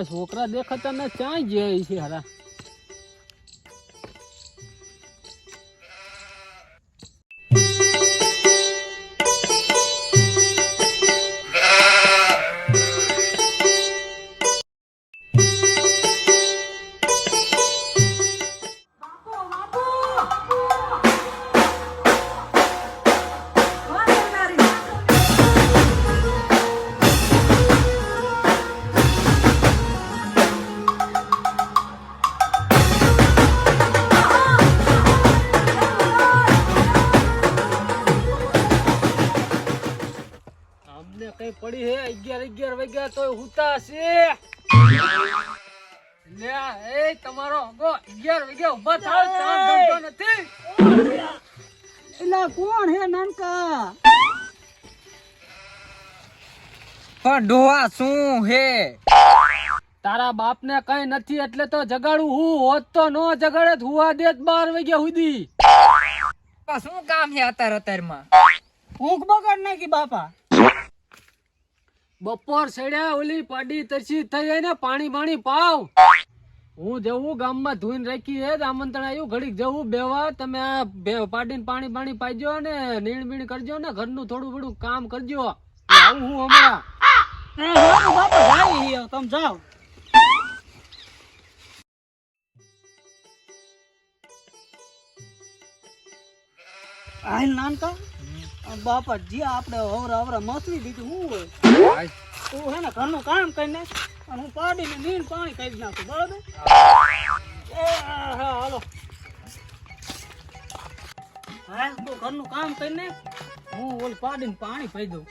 છોકરા દેખાતા ને ક્યાં જાય છે હારા? કઈ પડી હે 11 વાગ્યા તો હુતા છે લે એ તમારો ગો 11 વાગ્યા ઉભા થાવ ચાલ ગમતો નથી એલા કોણ હે નાનકા? પણ ડોહા શું હે? તારા બાપ ને કઈ નથી એટલે તો જગાડું હું, હોત તો નો જગાડે હુવા દેત 12 વાગ્યા સુધી. શું કામ છે અત્યારમાં? ઊંઘ બગાડ નાખી બાપા. બપોર સડ્યા ઓલી પાડી તરસી થઈ ને પાણી પાવ. હું જવું ગામમાં ધોઈને રાખી હે આમંત્રણ આવ્યું ઘડીક જવું બેવા. તમે આ પાડીને પાણી પાઈજો ને નીણ બીણ કરજો ને ઘરનું થોડું બધું કામ કરજો. આવું હું હમણાં. બાપા જાય તમે જાઓ. આઈ નાનકા બાપા જી આપણે અવરા મસરી દીધું હું હોય તું હે ને ઘરનું કામ કરીને અને હું પાડીને નીણ પાણી કરી નાખું બરાબર. હા હાલો હા તું ઘરનું કામ કરીને હું ઓલી પાડીને પાણી પી દઉં.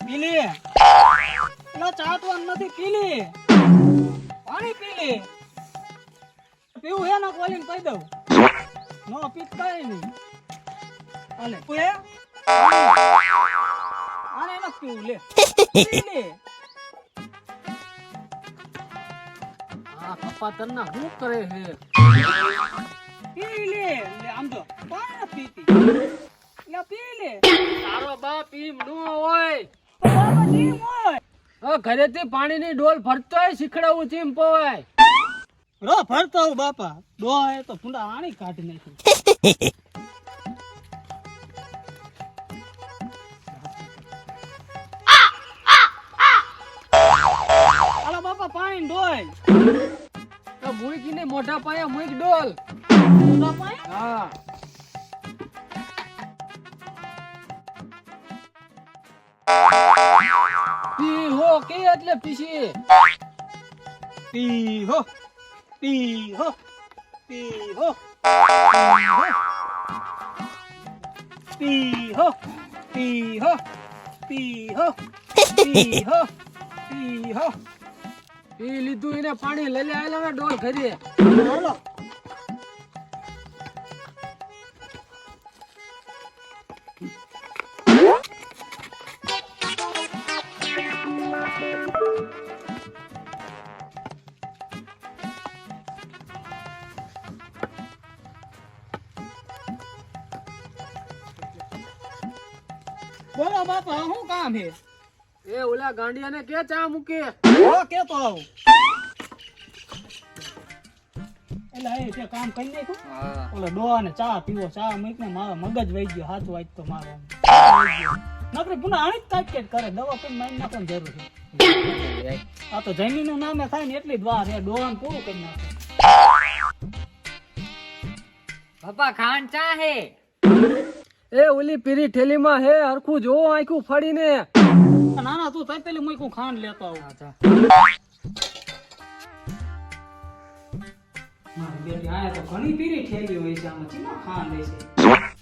પીલી એલા ચાટવાનું નથી, પીલી પાણી પીલી પીવું હે ના કોલીને કહી દઉં નો પીત કઈ નહીં હાલે તું હે આને ન પીવું લે પીલી. આ કપાતર ના શું કરે છે? પી લે આમ તો પાણી પીતી લે પી લે. તારો બાપ ઈમ નો હોય. બાબા ટીમ હોય ઘરેથી પાણીની ડોલ ફરતો હોય શીખડાવું ચીમ પવાય રો ફરતો હું બાપા ડો હે તો ફૂંડા આણી કાઢી નાખી. હાલો બાપા પાણી ડોલ તો મૂકીને મોઢા પાયા મૂક ડોલ. મોઢા પાયા હા પી હો કે એટલે પીસી પી હો પી હો પી હો પી હો પી હો પી હો પી હો પી હો. પી લીધું એને પાણી લઈ લે આવેલા ડોલ ઘરે. હાલો બોલો બાપા શું કામ હે? એ ઓલા ગાંડિયાને કે ચા મૂકે. કેતો આવું એટલે એ તે કામ કરી નાખ્યું. ઓલો ડોહા ને ચા પીવો, ચા મૂકને મારો મગજ વહી ગયો. હાથ વાજ તો મારો નકરી પુના આણી જ કાટકેટ કરે. દવા પીને મારી નાખવાની જરૂર છે. આ તો જમીનનું નામે થાય ને એટલી જ વાર હે. ડોહાને પૂરું કરી નાખે. પપ્પા ખાંડ ચા હે? એ ઓલી પીરી થેલીમાં હે હરખું જોવો આંખું ફાડીને. નાના તું તઈ પેલી મૂકું ખાંડ લેતો આવું. મારી બેટી આયા તો ઘણી પીરી ઠેલી હોય છે આમાં ચીમાં ખાંડ લે છે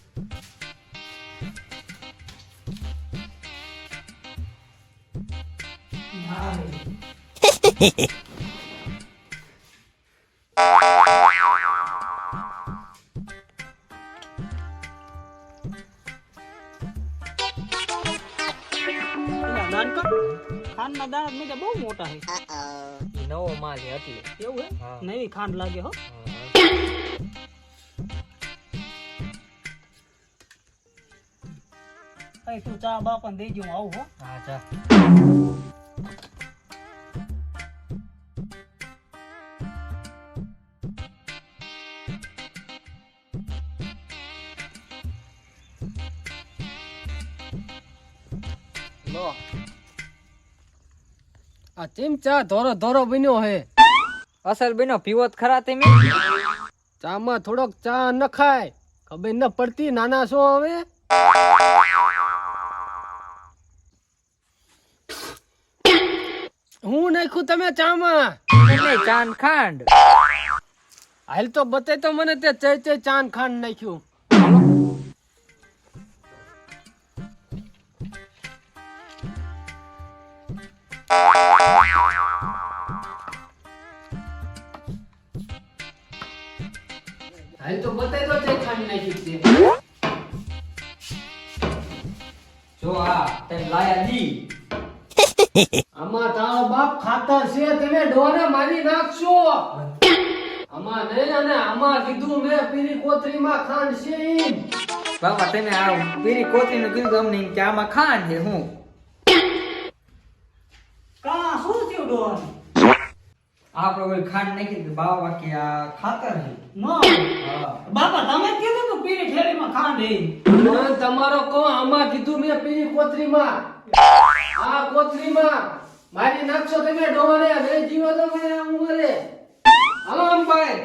ખાંડના દાણા મેં બહુ મોટા છે ઈ નવો માલ છે એટલે એવું હે હા. નવી ખાંડ લાગે હો કઈ તું ચા બાપાને દેજો હું આવું હો હા જા લો આ ચીમચા ધોરો ધોરો બન્યો હે અસલ બેનો પીવોત ખરા તમે ચામાં થોડોક ચા નખાય ખબર ન પડતી નાના છો હવે હું નાખ્યું તમે ચામાં એટલે ચાંદ ખાંડ હાલ તો બતાય તો મને તે ચઈ ચાંદ ખાંડ નાખ્યું હાલ તો બતાય તો ચઈ ખાંડ નાખ્યું તે જો આ તમે લાયા દી આમાં તારો બાપ ખાતર છે તમે ઢોરે મારી નાખશો આમાં નહીં અને આમાં કીધું મેં પીરી કોથળીમાં ખાંડ છે ઈ. બાપા તમે આ પીરી કોથળી નું કીધું અમને કે આમાં ખાંડ છે હું કા શું થયું ડોન આપણે કોઈ ખાંડ નાખી તો બાવા કે આ ખાતર છે નો હા બાપા તમે જ કીધું તું પીરી ઠેલીમાં ખાંડ હે પણ તમારો કો આમાં કીધું મેં પીરી કોથળીમાં આ કોથળીમાં મારી નાખશો તમે ઢોરે રે જીવો તો મને આમ મરે હાલો આમ ભાઈ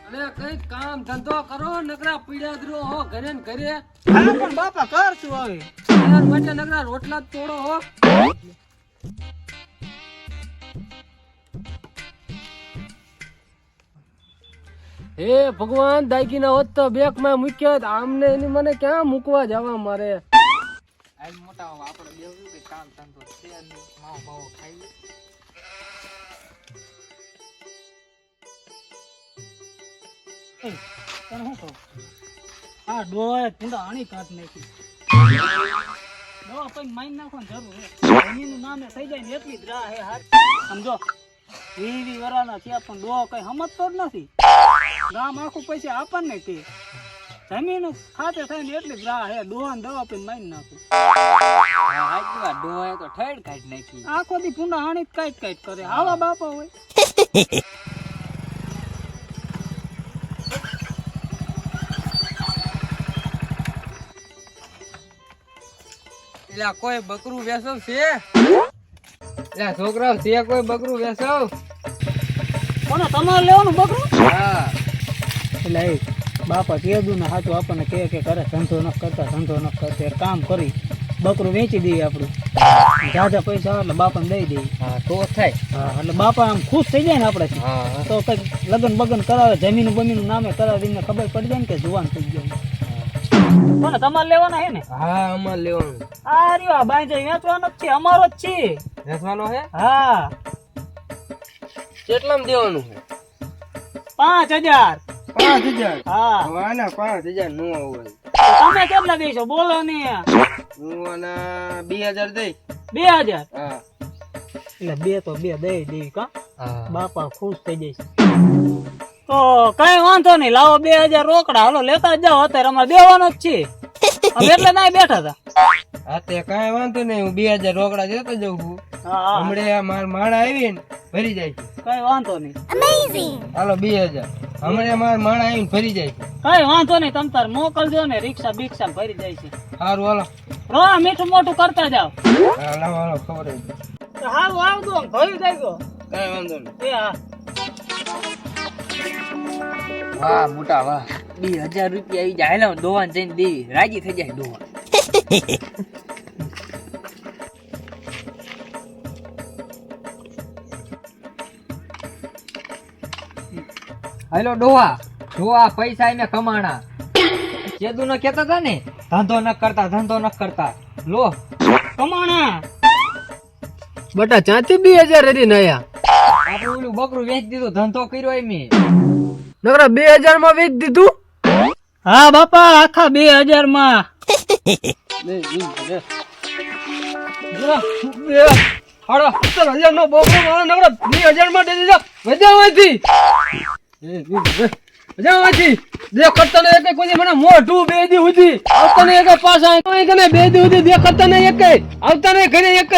અરે કઈ કામ ધંધો કરો નકરા પીડ્યા જ રહો હો ઘરે ને ઘરે હા પણ બાપા કર શું હવે યાર માટે નકરા રોટલા જ તોડો હો હે ભગવાન દાગીના હોત તો બેક માં મૂક્યો તો આમને એની મને ક્યાં મૂકવા જવા મારે આજ મોટા આપણે બેવું કે કામ ધંધો છે નહીં માવો બાવો ખાઈ એ, તને શું કહું હા ડોહાએ કુંડા આણી કાઢ નાખી દવા પછી મારી નાખવાની જરૂર છે જમીનનું નામે થઈ જાય ને એટલી જ રાહ હે હાથ સમજો 20 વરાના છે પણ ડોહો કઈ સમજતો જ નથી ગામ આખું પૈસા આપણને તે જમીન ખાતે થાય ને એટલી જ રાહ હે ડોહાને દવા પછી મારી નાખું આજની વાત ડોહાએ તો ઠેડ કાઢી નાખી આખો દી કુંડા આણી કાઈટ કરે આવા બાપા હોય એટલે કોઈ બકરું વેસવ છે એટલે છોકરાઓ છે કોઈ બકરું વેસવ કોને તમારે લેવાનું બકરું હા એટલે એ બાપા કીધું ને સાચું આપણને કે કરે ધંધો ન કરતા એક કામ કરી બકરું વેચી દઈએ આપણું જાજા પૈસા આવે એટલે બાપાને દઈ દઈએ હા તો થાય હા એટલે બાપા આમ ખુશ થઈ જાય ને આપણે હા તો કઈક લગન બગન કરાવે જમીન બમીનું નામે કરાવે એમને ખબર પડી જાય ને કે જુવાન થઈ ગયો કોને તમારે લેવાના હે ને હા અમાર લેવાનું આ રહ્યો આ બાઈ વેચવાનો જ છે અમારો જ છે વેસવાનો છે હા કેટલામાં દેવાનું છે 5000 5000 હા આના 5000 નો હોય તમે કેટલા દેશો બોલો ને હું આના 2000 દઈ 2000 હા એટલે બે તો બે દઈ દેવી કા હા બાપા ખુશ થઈ જશે તો કઈ વાંધો નહીં લાવો 2000 રોકડા હાલો લેતા જ જાઓ અત્યારે અમારે દેવાનો જ છે અમે એટલે ના બેઠા હતા હા તે કાંઈ વાંધો નહીં હું 2000 રોકડા દેતો જઉં છું હા હમણે આ માર માણા આવીને ભરી જાય છે કઈ વાંધો નહીં હાલો 2000 હમણે માર માણા આવીને ભરી જાય છે કઈ વાંધો નહીં તમ તાર મોકલજો ને રિક્ષા બિક્ષા ભરી જાય છે સારું હાલો હા મીઠું મોટું કરતા જાઓ હાલો હાલો ખબર જ હારું આવજો ભરી જાય કાંઈ વાંધો નહીં એ હા વાહ મોટા વાહ 2000 રૂપિયા આવી જાય હાલો દોવાન જઈને દેવી રાજી થઈ જાય દોવા હાલો ડોહા, જો આ પૈસા એને કમાણા. ચેદુ ન કેતા હતા ને, ધંધો ન કરતા. લો કમાણા બટા ચાંથી 2000 હરી નયા આપણે ઓલું બકરું વેચી દીધું, ધંધો કર્યો એમ. નકરા 2000 માં વેચ દીધું. હા બાપા, આખા 2000 માં. હાડો 17000 નો બોકરો મારો નકરા 2000 માં દે દીધો. વજાવાથી દેખાતા ને એક કોઈ મને મોઢું બે દી ઉધી આવતા ને એક પાછા કોઈ કને બે દી ઉધી દેખાતા ને એક આવતા ને ઘરે એક.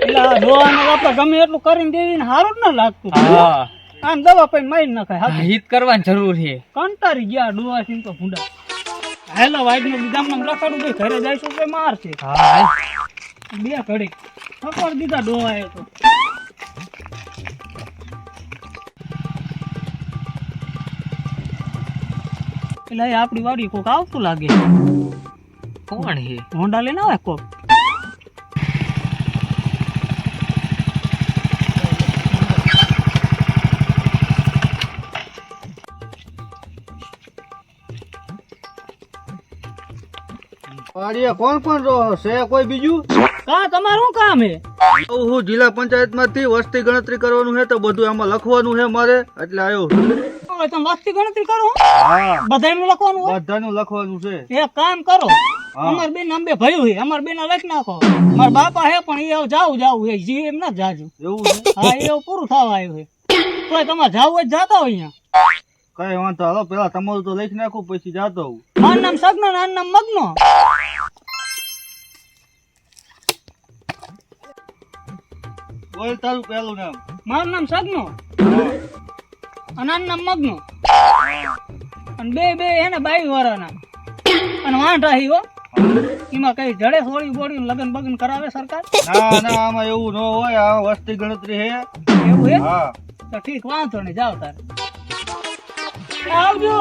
પેલા ડોહાને આપણે ગમે એટલું કરીને દેવી ને સારું જ ન લાગતું. હા, આમ દવા પૈન મારી નખાય. હા, હિત કરવાની જરૂર છે. કંટારી ગયા ડોહા સિંહ તો ભૂંડા. હેલો વાઈડ નું બીજામાં રખાડું ભાઈ, ઘરે જઈશું તો માર છે. હા, બે ઘડી ખબર દીધા ડોહા એ તો. એટલે એ આપડી વાડી કોક આવતું લાગે. કોણ હે? હોન્ડા લઈને આવે કોક. કોણ કોણ રહો છે? કોઈ બીજું? કા તમારું શું કામ હે? હું જિલ્લા પંચાયત માંથી વસ્તી ગણતરી કરવાનું છે તો બધું આમાં લખવાનું છે મારે, એટલે આવ્યો. ઓય, તમે વસ્તી ગણતરી કરો? હા, બધાયનું લખવાનું હોય? બધાનું લખવાનું છે. એક કામ કરો, અમાર બેન અંબે ભયું છે, અમાર બેન લખી નાખો. મારા બાપા હે પણ એ જાવું છે, જી એમ ના જાજુ. એવું છે? હા, એ પૂરું થવા આવ્યું છે. તો તમારે જાવું હોય તો જાતા હોય અહીંયા. કઈ વાંધો, હાલો પેલા તમારું તો લખી નાખું, પછી જાતો હું. મારું નામ સગનો ને આનું નામ મગનો. બોલ તારું પેલું નામ. મારું નામ સગનો અને આનું નામ મગનો. અને બે એને 22 વર્ષના અને વાંઢા હી હો. એમાં કઈ જડે સોળી બોડી લગન બગન કરાવે સરકાર? ના ના, આમાં એવું ન હોય, આ વસ્તી ગણતરી છે. એવું હે? હા. તો ઠીક, વાંધો નહીં, જાવ તારે. આવજો.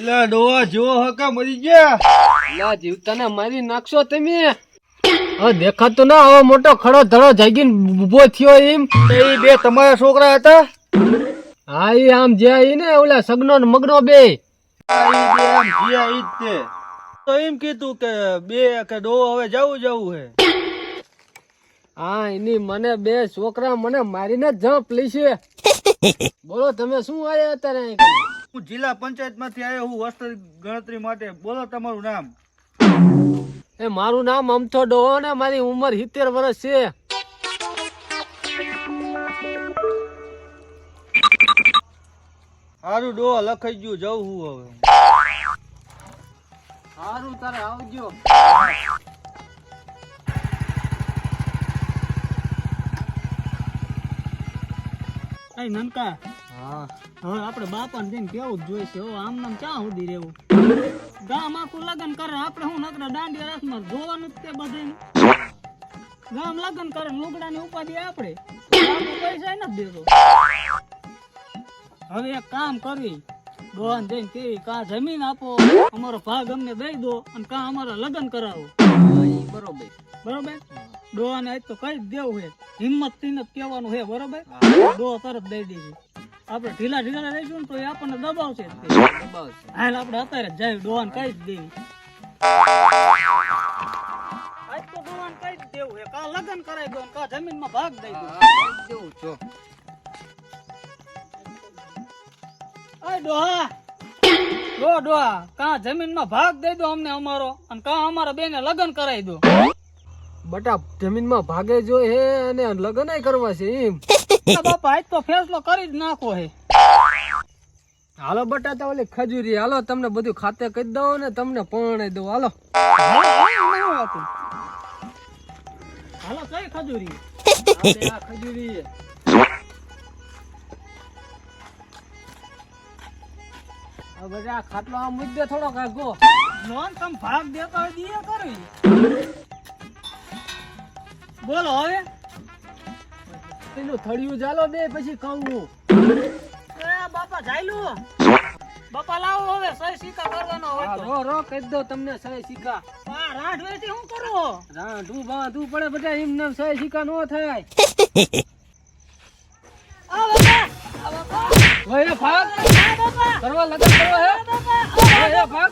એટલે ડોહા જેવો હકા મરી ગયા. લા જીવતાને મારી નાખશો તમે. હવે દેખાતો ના આવો મોટો ખડો ધડો જાગીને ઉભો થયો એમ. એ બે તમારા છોકરા હતા? હા, ઈ આમ જે ઈ ને ઓલા સગનો ને મગનો બે. આ ઈ બે આમ જીયા ઈ જ તે. તો એમ કીધું કે બે કે ડોહો હવે જવું હે. હા, એની મને બે છોકરા મને મારીને જંપ લેશે. બોલો તમે શું આયા અત્યારે અહીં કને? હું જિલ્લા પંચાયત માંથી આવ્યો, હું વસ્તી ગણતરી માટે. બોલો તમારું નામ. એ મારું નામ અમથો ડોહો ને મારી ઉંમર 70 વર્ષ છે. સારું ડોહા લખાઈ ગયું, જવું હું હવે. સારું, તારે આવજો. એ નનકા, હા, હવે આપણે બાપાને જઈને કેવું જ જોઈશે. હો, આમ નામ ક્યાં સુધી રહેવું? ગામ આખું લગન કરે, આપણે હું નકરા દાંડિયા રસમાં જોવાનું જ તે બધાયનું. ગામ લગન કરે, લુગડાની ઉપાધિ આપણે. આપણે પૈસા નથી દેતો. હવે એક કામ કરવી, ડોહાને જઈને કેવી, કાં જમીન આપો, અમારો ભાગ અમને દઈ દો, અને કાં અમારા લગન કરાવો. બરોબર. બરોબર? ડોહાને આજ તો કઈ જ દેવું છે, હિંમત થી જ કહેવાનું છે. બરોબર? ડોહો તરત દઈ દેજો. આપણે ઢીલા રહીશું ને તો એ આપણને દબાવશે જ તે. હાલ આપણે અત્યારે જ જાય, ડોહાને કઈ જ દેવી. આજ તો ડોહાને કઈ જ દેવું છે, કાં લગન કરાવી દો, કાં જમીનમાં ભાગ દઈ દો. દેવું છો. ઓય ડોહા, ડોહા, કાં જમીનમાં ભાગ દઈ દો અમને અમારો, અને કાં અમારા બેને લગન કરાવી દો. બટા જમીનમાં ભાગે જો હે અને લગન કરવા છે એમ. બાપા આજ તો ફેસલો કરી જ નાખો હે. હાલો બટા, તો ઓલી ખજૂરી હાલો, તમને બધું ખાતે કહી દઉં ને તમને પરણાઈ દઉં. હાલો હાલો, કઈ ખજૂરી? આ ખજૂરી હવે બધા આ ખાટલો આ મુદ્દે થોડો કાગો લોન તમે ભાગ દેતા હોય દિયે કરવી બોલો હવે પેલું થળિયું ચાલો બે પછી કહું એ બાપા જાયલું બાપા લાવો હવે સહી સિક્કા કરવાનો હોય તો રો કહી દો તમને સહી સિક્કા આ રાઠ વેચી શું કરો રાંધું બાંધું પડે બધા એમ નામ સહી સિક્કા નો થાય આ બાપા હવે ભાગ આ બાપા કરવા લગન કરવા હે બાપા હવે ભાગ